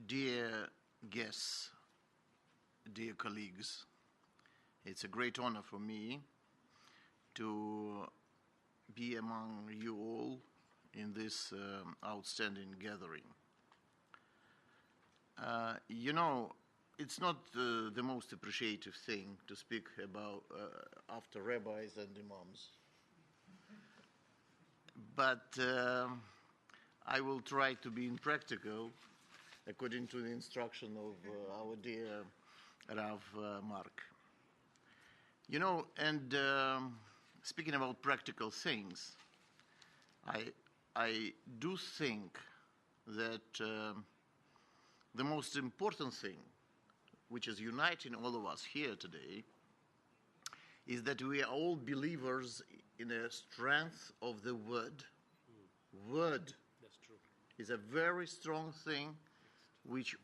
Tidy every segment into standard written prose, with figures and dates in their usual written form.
Dear guests, dear colleagues, it's a great honor for me to be among you all in this outstanding gathering. It's not the most appreciative thing to speak about after rabbis and imams. But I will try to be impractical according to the instruction of our dear Rav Mark. Speaking about practical things, I do think that the most important thing, which is uniting all of us here today, is that we are all believers in the strength of the word. Word. That's true. Is a very strong thing which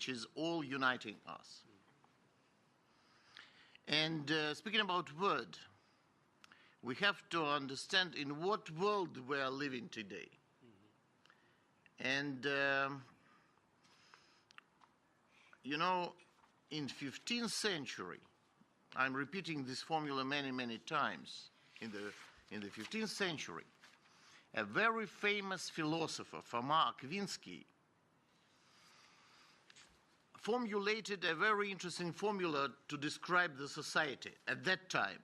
is all uniting us. And speaking about word, we have to understand in what world we are living today. And in 15th century, I'm repeating this formula many times. In the 15th century, a very famous philosopher, Foma Akvinsky, formulated a very interesting formula to describe the society at that time.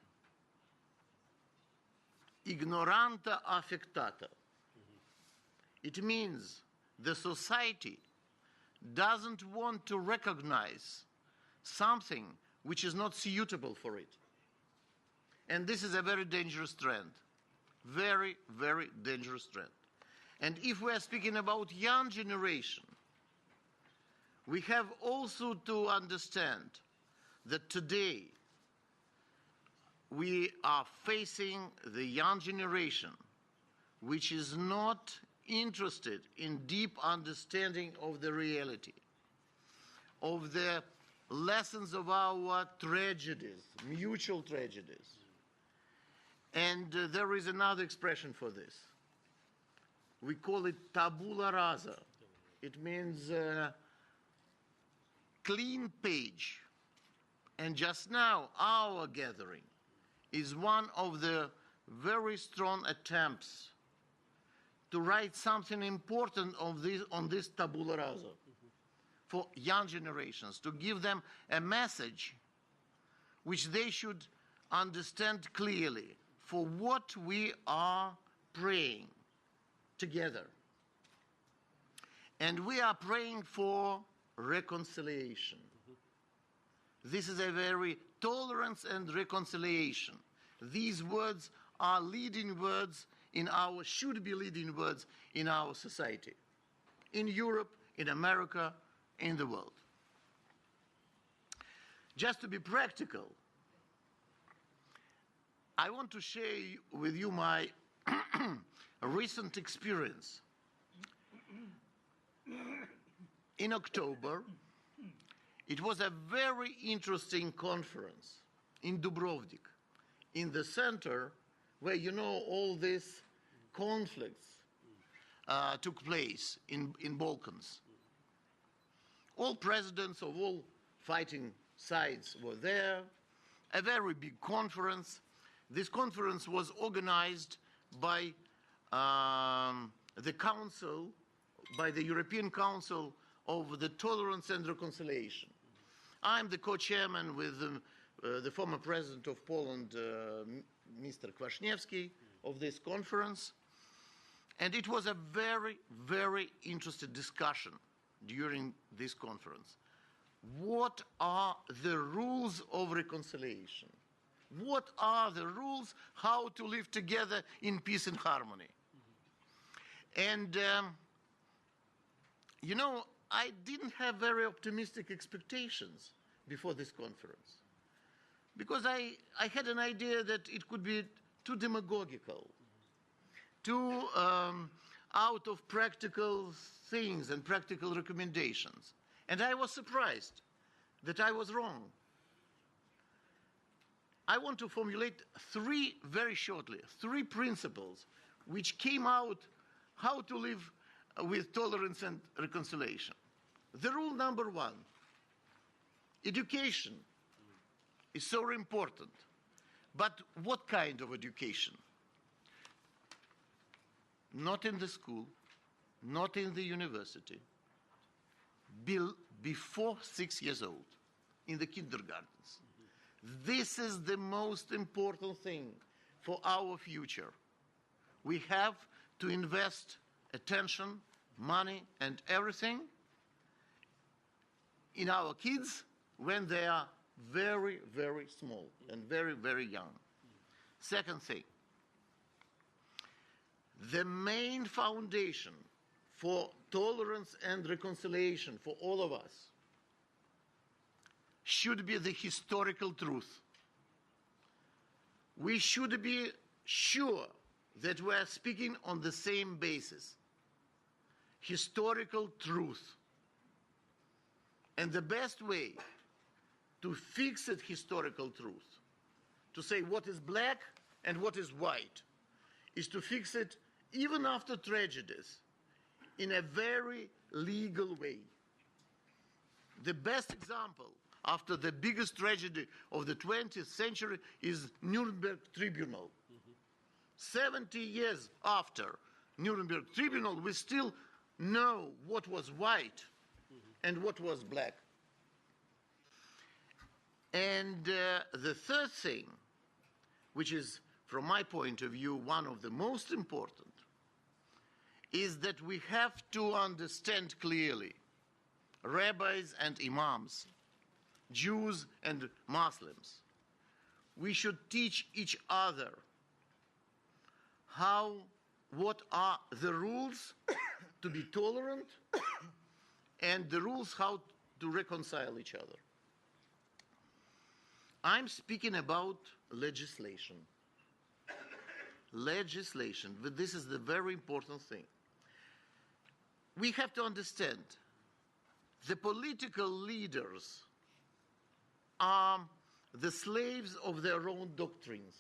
Ignoranta affectata. It means the society doesn't want to recognize something which is not suitable for it. And this is a very dangerous trend. Very, very dangerous trend. And if we are speaking about young generation, we have also to understand that today we are facing the young generation which is not interested in deep understanding of the reality, of the lessons of our tragedies, mutual tragedies. And there is another expression for this. We call it tabula rasa. It means clean page. And just now, our gathering is one of the very strong attempts to write something important on this tabula rasa for young generations, to give them a message which they should understand clearly for what we are praying together. And we are praying for reconciliation. This is a very tolerance and reconciliation. These words are leading words should be leading words in our society, in Europe, in America, in the world. Just to be practical, I want to share with you my recent experience. In October, it was a very interesting conference in Dubrovnik, in the center where, all these conflicts took place in Balkans. All presidents of all fighting sides were there, a very big conference. This conference was organized by the Council, by the European Council of the Tolerance and Reconciliation. I'm the co-chairman with the former president of Poland, Mr. Kwasniewski, of this conference. And it was a very, very interesting discussion during this conference. What are the rules of reconciliation? What are the rules how to live together in peace and harmony? And, I didn't have very optimistic expectations before this conference, because I had an idea that it could be too demagogical, too out of practical things and practical recommendations. And I was surprised that I was wrong. I want to formulate very shortly, three principles which came out how to live with tolerance and reconciliation. The rule number one, education is so important. But what kind of education? Not in the school, not in the university, before 6 years old, in the kindergartens. This is the most important thing for our future. We have to invest attention, money, and everything in our kids when they are very, very small and very, very young. Second thing, the main foundation for tolerance and reconciliation for all of us should be the historical truth. We should be sure that we are speaking on the same basis. Historical truth. And the best way to fix that historical truth, to say what is black and what is white, is to fix it even after tragedies in a very legal way. The best example after the biggest tragedy of the 20th century is Nuremberg Tribunal. 70 years after Nuremberg Tribunal, we still know what was white and what was black. And the third thing, which is, from my point of view, one of the most important, is that we have to understand clearly, rabbis and imams, Jews and Muslims, we should teach each other what are the rules to be tolerant and the rules how to reconcile each other. I'm speaking about legislation. Legislation, but this is the very important thing. We have to understand the political leaders are the slaves of their own doctrines.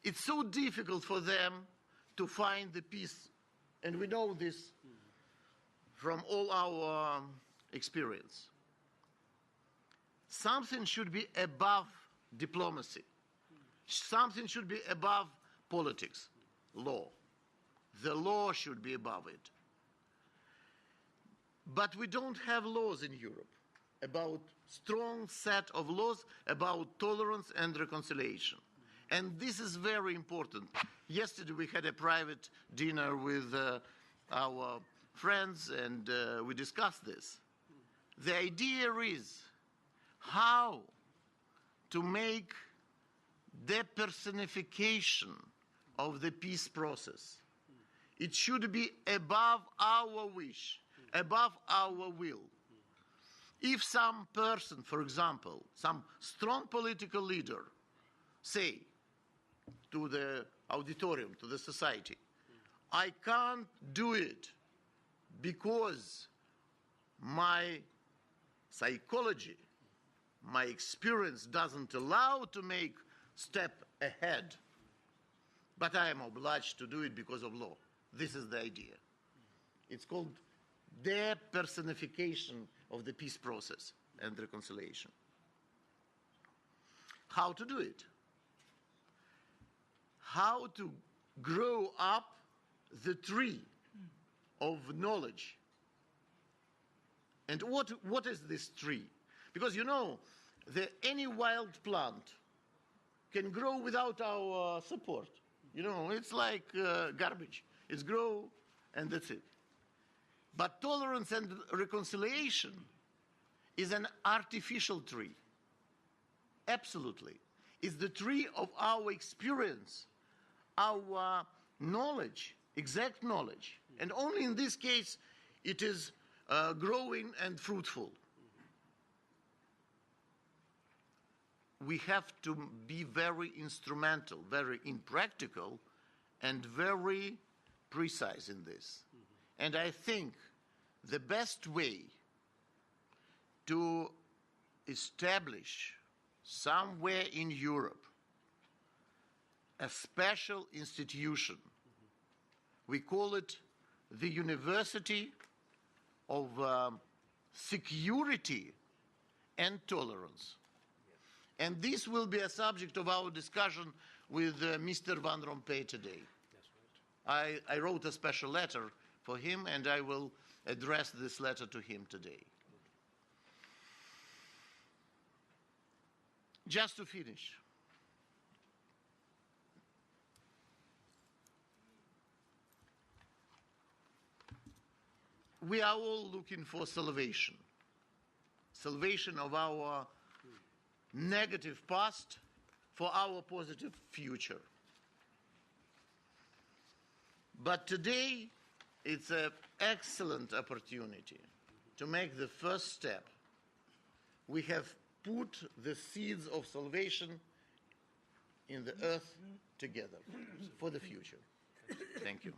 It's so difficult for them to find the peace, and we know this from all our experience. Something should be above diplomacy. Something should be above politics, law. The law should be above it. But we don't have laws in Europe about strong set of laws about tolerance and reconciliation. And this is very important. Yesterday we had a private dinner with our friends and we discussed this. The idea is how to make depersonification of the peace process. It should be above our wish, above our will. If some person, for example, some strong political leader, say to the auditorium, to the society, I can't do it because my psychology, my experience doesn't allow to make step ahead, but I am obliged to do it because of law. This is the idea. It's called depersonification of the peace process and reconciliation. How to do it? How to grow up the tree of knowledge. And what is this tree? Because you know, any wild plant can grow without our support. You know, it's like garbage. It's grow and that's it. But tolerance and reconciliation is an artificial tree. Absolutely. It's the tree of our experience, our knowledge, exact knowledge. And only in this case, it is growing and fruitful. We have to be very instrumental, very impractical, and very precise in this. And I think the best way to establish somewhere in Europe a special institution, we call it the university of security and tolerance. And this will be a subject of our discussion with Mr. Van Rompuy today. I wrote a special letter for him, and I will address this letter to him today. Just to finish, we are all looking for salvation of our negative past for our positive future. But today, it's an excellent opportunity to make the first step. We have put the seeds of salvation in the earth together for the future. Thank you.